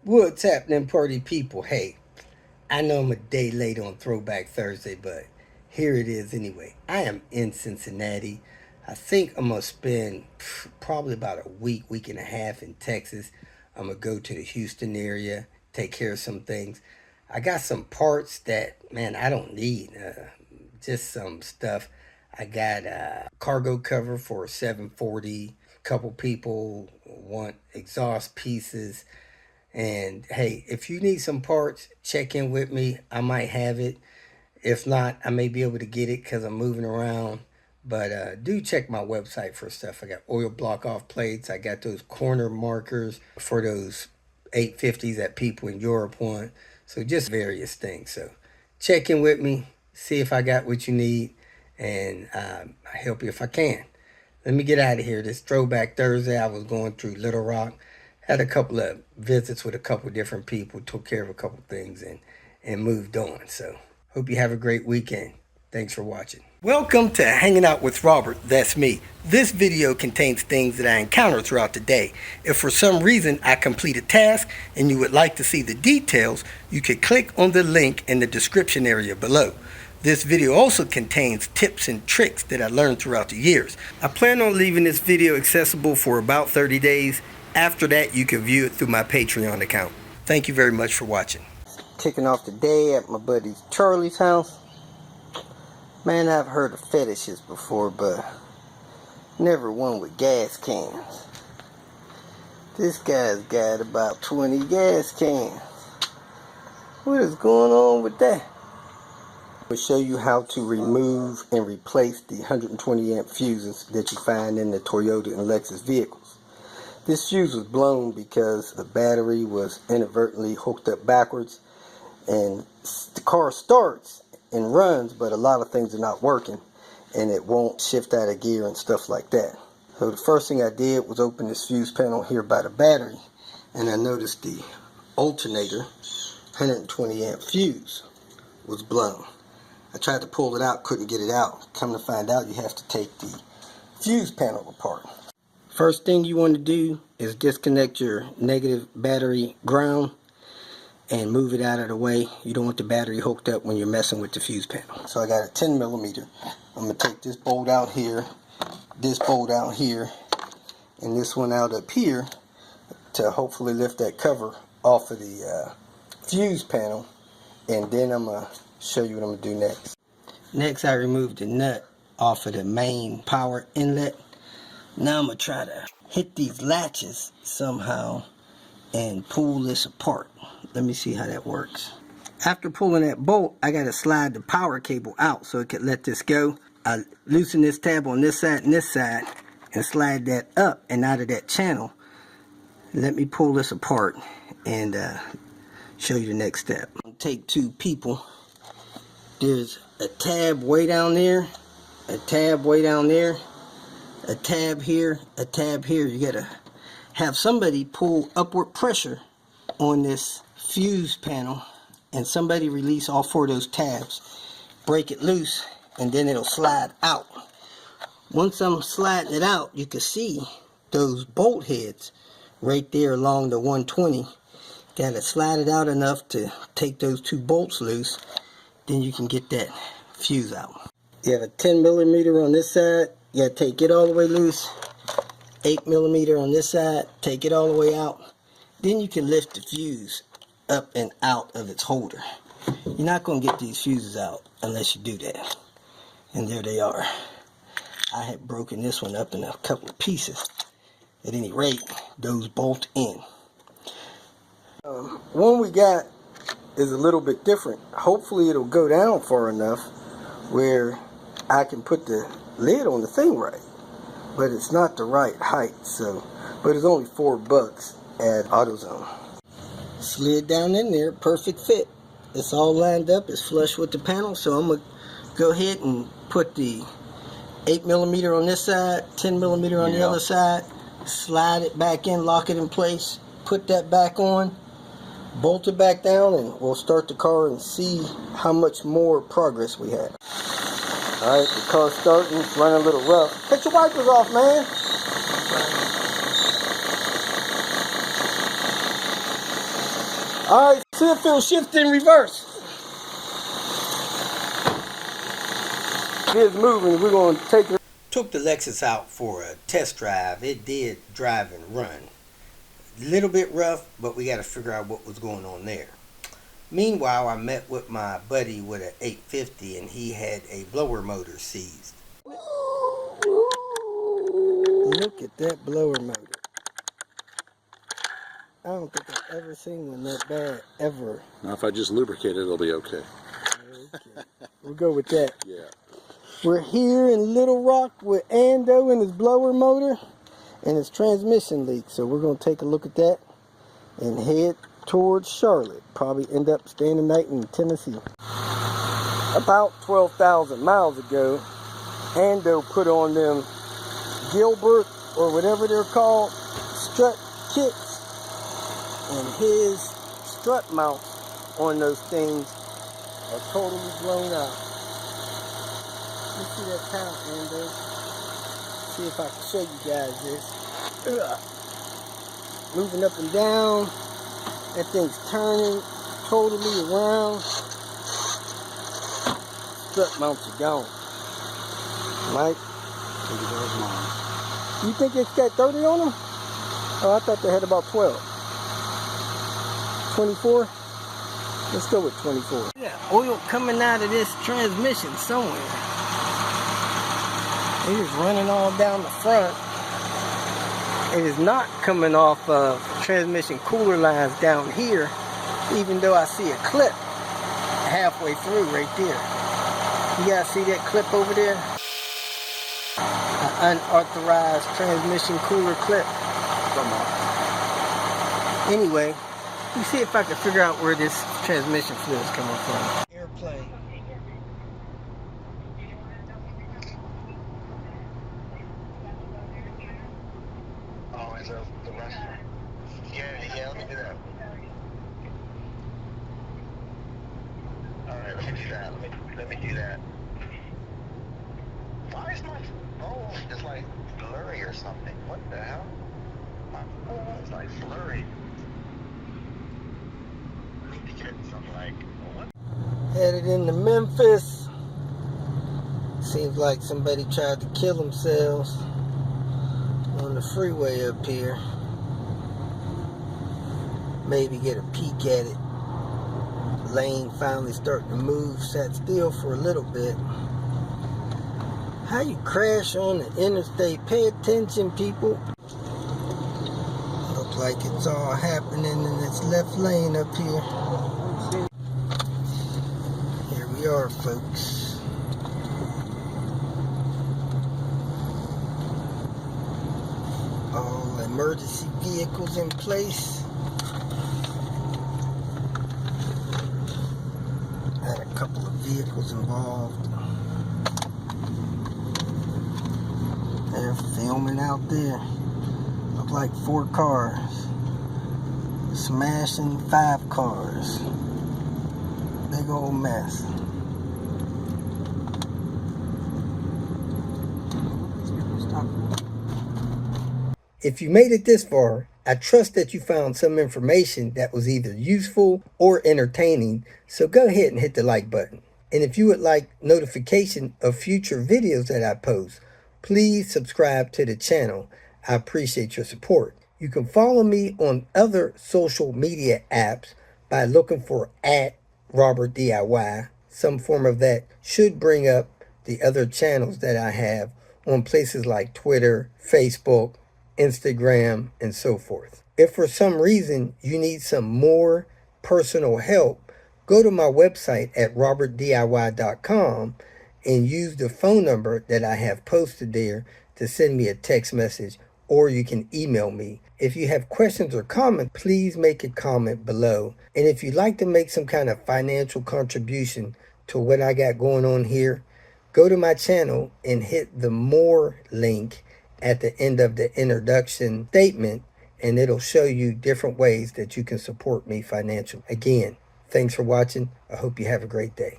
What's happening, party people? Hey, I know I'm a day late on Throwback Thursday, but here it is anyway. I am in Cincinnati. I think I'm going to spend probably about a week and a half in Texas. I'm going to go to the Houston area, take care of some things. I got some parts that, man, I don't need. Just some stuff. I got a cargo cover for a 740. Couple people want exhaust pieces. And hey, if you need some parts, check in with me. I might have it. If not, I may be able to get it because I'm moving around. But do check my website for stuff. I got oil block off plates. I got those corner markers for those 850s that people in Europe want. So just various things. So check in with me. See if I got what you need. And I help you if I can. Let me get out of here. This Throwback Thursday, I was going through Little Rock. Had a couple of visits with a couple different people, took care of a couple things, and moved on. So, hope you have a great weekend. Thanks for watching. Welcome to Hanging Out with Robert, that's me. This video contains things that I encounter throughout the day. If for some reason I complete a task and you would like to see the details, you can click on the link in the description area below. This video also contains tips and tricks that I learned throughout the years. I plan on leaving this video accessible for about 30 days. After that, you can view it through my Patreon account. Thank you very much for watching. Kicking off the day at my buddy Charlie's house. Man, I've heard of fetishes before, but never one with gas cans. This guy's got about 20 gas cans. What is going on with that? I'll show you how to remove and replace the 120 amp fuses that you find in the Toyota and Lexus vehicles. This fuse was blown because the battery was inadvertently hooked up backwards, and the car starts and runs, but a lot of things are not working and it won't shift out of gear and stuff like that. So the first thing I did was open this fuse panel here by the battery, and I noticed the alternator 120 amp fuse was blown. I tried to pull it out, couldn't get it out. Come to find out, you have to take the fuse panel apart. First thing you want to do is disconnect your negative battery ground and move it out of the way. You don't want the battery hooked up when you're messing with the fuse panel. So I got a 10 millimeter. I'm going to take this bolt out here, this bolt out here, and this one out up here to hopefully lift that cover off of the fuse panel. And then I'm going to show you what I'm going to do next. Next, I removed the nut off of the main power inlet. Now I'm going to try to hit these latches somehow and pull this apart. Let me see how that works. After pulling that bolt, I got to slide the power cable out so it could let this go. I loosen this tab on this side and slide that up and out of that channel. Let me pull this apart and show you the next step. I'm going to take two people. There's a tab way down there, a tab way down there, a tab here, a tab here. You gotta have somebody pull upward pressure on this fuse panel and somebody release all four of those tabs. Break it loose and then it'll slide out. Once I'm sliding it out, you can see those bolt heads right there along the 120. Gotta slide it out enough to take those two bolts loose. Then you can get that fuse out. You have a 10 millimeter on this side. You gotta take it all the way loose. 8 millimeter on this side. Take it all the way out. Then you can lift the fuse up and out of its holder. You're not gonna get these fuses out unless you do that. And there they are. I had broken this one up in a couple of pieces. At any rate, those bolt in. One we got is a little bit different. Hopefully it'll go down far enough where I can put the lid on the thing right, but it's not the right height. So, but it's only $4 at AutoZone. Slid down in there, perfect fit. It's all lined up, it's flush with the panel. So I'm gonna go ahead and put the 8 millimeter on this side, 10 millimeter on the other side, slide it back in, lock it in place, put that back on, bolt it back down, and we'll start the car and see how much more progress we have. Alright, the car's starting, it's running a little rough. Cut your wipers off, man! All right, see if it'll shift in reverse. It is moving. We're going to take it. Took the Lexus out for a test drive. It did drive and run. A little bit rough, but we got to figure out what was going on there. Meanwhile, I met with my buddy with an 850, and he had a blower motor seized. Look at that blower motor. I don't think I've ever seen one that bad, ever. Now, if I just lubricate it, it'll be okay. Okay. We'll go with that. Yeah. We're here in Little Rock with Ando and his blower motor and his transmission leak. So we're going to take a look at that and head towards Charlotte. Probably end up staying the night in Tennessee. About 12,000 miles ago, Ando put on them Gilbert or whatever they're called strut kits, and his strut mounts on those things are totally blown out. Let's see that count, Ando. See if I can show you guys this. Moving up and down. That thing's turning totally around. Strut mounts are gone. Right? You think it's got 30 on them? Oh, I thought they had about 12. 24? Let's go with 24. Yeah, oil coming out of this transmission somewhere. It is running all down the front. It is not coming off of transmission cooler lines down here, even though I see a clip halfway through right there. You guys see that clip over there? An unauthorized transmission cooler clip. Anyway, you see if I can figure out where this transmission fluid is coming from. Airplane. Oh, is the restaurant? Yeah, let me do that. Alright, let me do that. Let me do that. Why is my phone just like blurry or something? What the hell? My phone is like blurry. I need to get some like what? Headed into Memphis. Seems like somebody tried to kill themselves on the freeway up here. Maybe get a peek at it. Lane finally starting to move. Sat still for a little bit. How you crash on the interstate? Pay attention, people. Look like it's all happening in this left lane up here. Here we are, folks. All emergency vehicles in place. Had a couple of vehicles involved. They're filming out there. Look like 4 cars. Smashing 5 cars. Big old mess. If you made it this far, I trust that you found some information that was either useful or entertaining, so go ahead and hit the like button. And if you would like notification of future videos that I post, please subscribe to the channel. I appreciate your support. You can follow me on other social media apps by looking for @RobertDIY. Some form of that should bring up the other channels that I have on places like Twitter, Facebook, Instagram, and so forth. If for some reason you need some more personal help, go to my website at robertdiy.com and use the phone number that I have posted there to send me a text message, or you can email me. If you have questions or comments, please make a comment below. And if you'd like to make some kind of financial contribution to what I got going on here, go to my channel and hit the more link at the end of the introduction statement, and it'll show you different ways that you can support me financially. Again, thanks for watching. I hope you have a great day.